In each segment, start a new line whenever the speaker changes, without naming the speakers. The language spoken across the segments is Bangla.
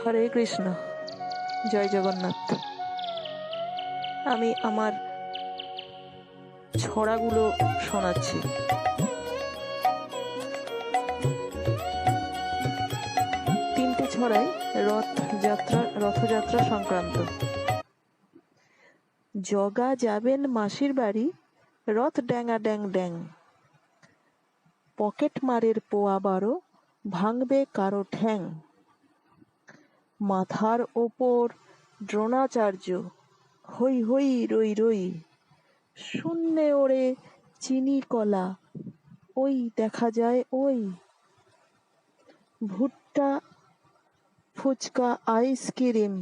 হরে কৃষ্ণ, জয় জগন্নাথ। আমি আমার ছড়াগুলো শোনাচ্ছি। তিনটে ছড়াই রথযাত্রা সংক্রান্ত। জগা যাবেন মাসির বাড়ি, রথ ড্যাঙা ড্যাং ড্যাং। পকেট মারের পোয়া 12, ভাঙবে কারো ঠ্যাং। মাথার ওপর দ্রোণাচার্য, হই হই রই রই। শূন্যে ওড়ে চিনি কলা, ওই দেখা যায় ওই। ভুট্টা, ফুচকা, আইসক্রিম,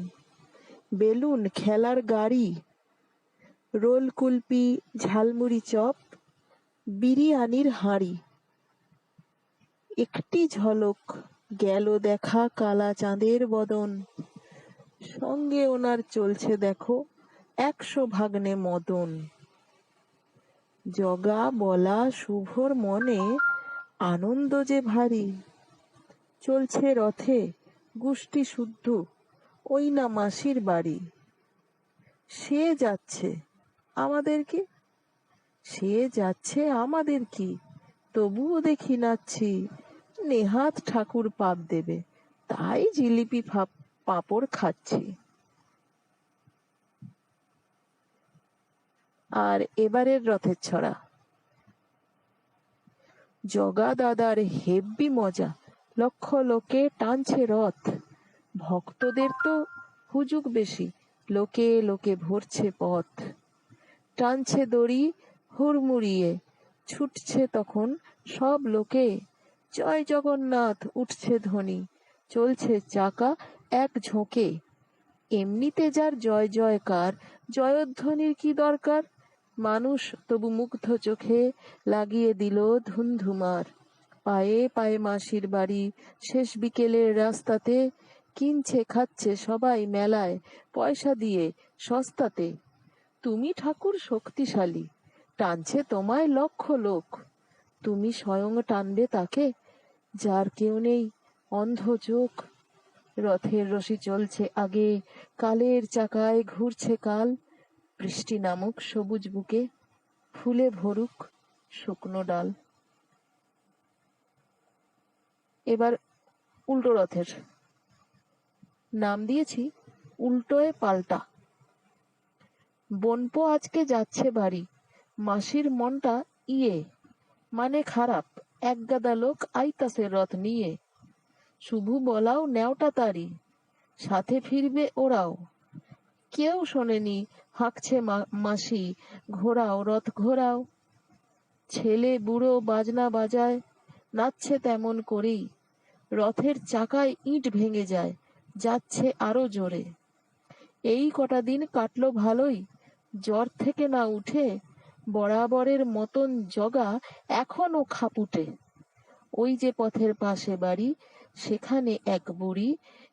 বেলুন, খেলার গাড়ি, রোল, কুলপি, ঝালমুড়ি, চপ, বিরিয়ানির হাঁড়ি। একটি ঝলক গেল দেখা কালা চাঁদের বদন, সঙ্গে ওনার চলছে দেখো 100 ভাগ্নে মদন। জগা বলা শুভর মনে আনন্দ যে ভারী, চলছে রথে গুষ্টি শুদ্ধ, ওই না মাসির বাড়ি। সে যাচ্ছে আমাদের কি, তবুও দেখি নাচ্ছি। নেহাত ঠাকুর পাপ দেবে, তাই জিলিপি পাঁপড় খাচ্ছি। আর এবারের রথের ছড়া। জগা দাদার হেব্বি মজা, লক্ষ লোকে টানছে রথ। ভক্তদের তো হুজুগ বেশি, লোকে লোকে ভরছে পথ। টানছে দড়ি হুড়মুড়িয়ে, ছুটছে তখন সব লোকে। জয় জগন্নাথ উঠছে ধ্বনি, চলছে চাকা এক ঝোঁকে। এমনিতে যার জয় জয়কার, জয়ধ্বনির কি দরকার। মানুষ তবু মুগ্ধ চোখে লাগিয়ে দিল ধুন্ধুমার। পায়ে পায়ে মাসির বাড়ি, শেষ বিকেলের রাস্তাতে। কিনছে খাচ্ছে সবাই মেলায়, পয়সা দিয়ে সস্তাতে। তুমি ঠাকুর শক্তিশালী, টানছে তোমায় লক্ষ লোক। তুমি স্বয়ং টানবে তাকে, যার কেউ নেই অন্ধ চোখ। রথের রশি চলছে আগে, কালের চাকায় ঘুরছে কাল। বৃষ্টি নামুক সবুজ বুকে, ফুলে ভরুক শুকনো ডাল। এবার উল্টো রথের নাম দিয়েছি উল্টোয় পাল্টা। বনপো আজকে যাচ্ছে বাড়ি, মাসির মনটা মানে খারাপ। একগাদা লোক আইতাছে রথ নিয়ে, শুভু বলাও নেওটা তারি, সাথে ফিরবে ওরাও। কেউ শোনেনি হাঁকছে মাসি, ঘোরাও রথ ঘোরাও। ছেলে বুড়ো বাজনা বাজায়, নাচছে তেমন করেই। রথের চাকায় ইট ভেঙে যায়, যাচ্ছে আরো জোরে। এই কটা দিন কাটলো ভালোই, জ্বর থেকে না উঠে। বরাবরের মতন জগা এখনো খাপুটে। ওই যে পথের পাশে বাড়ি, সেখানে এক বুড়ি।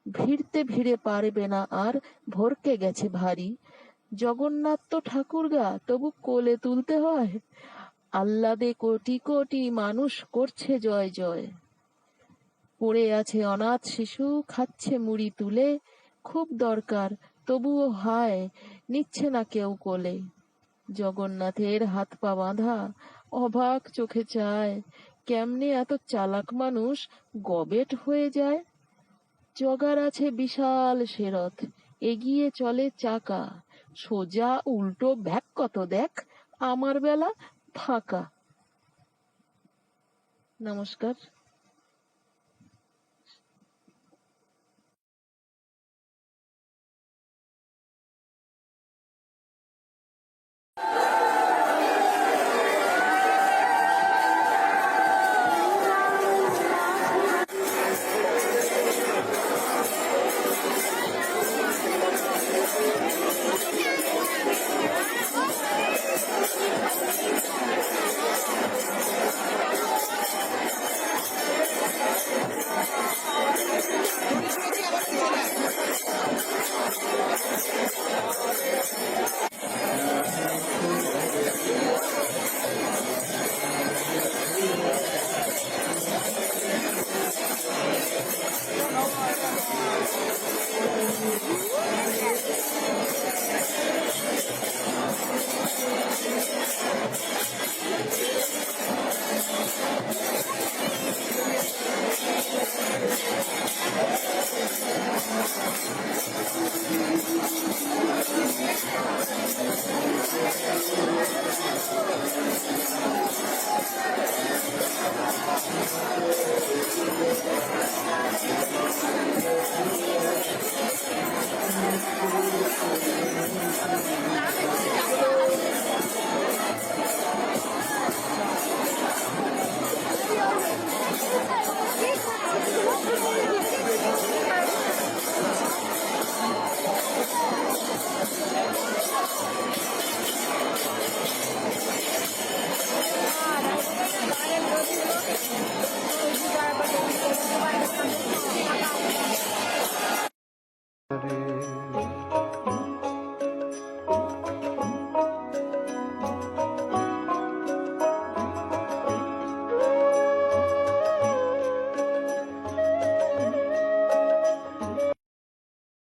ভিড়তে ভিড়ে পারবে না আর, ভরকে গেছে ভারী। জগন্নাথ তো ঠাকুরগা, তবু কোলে তুলতে হয়। আহ্লাদে কোটি কোটি মানুষ করছে জয় জয়। পড়ে আছে অনাথ শিশু, খাচ্ছে মুড়ি তুলে। খুব দরকার তবুও হায়, নিচ্ছে না কেউ কোলে। জগন্নাথের হাত পা বাঁধা, অবাক চোখে চায়। কেমনে এত চালাক মানুষ গবেট হয়ে যায়। জগার আছে বিশাল সে রথ, এগিয়ে চলে চাকা। সোজা উল্টো ব্যাক কত দেখ, আমার বেলা ফাঁকা। নমস্কার।